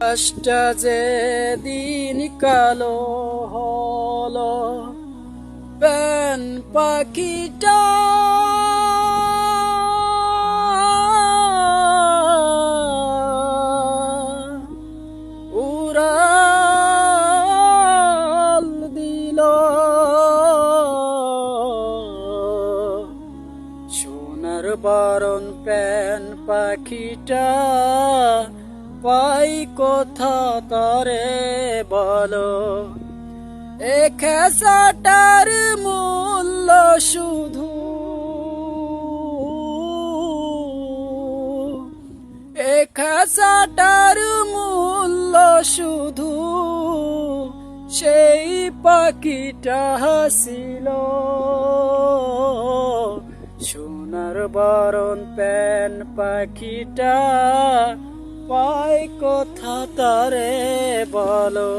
আকাশটা যে দিন কালো হলো, প্যান পাখিটা উড়াল দিল। সোনার বারণ প্যান পাখিটা পাই কোথা তারে বলো। এ খেসাটার মূল্য শুধু, এ খেসাটার মূল্য শুধু সেই পাখিটা হাসিল। সোনার বরণ প্যান পাখিটা পাই কোথা তারে বলো।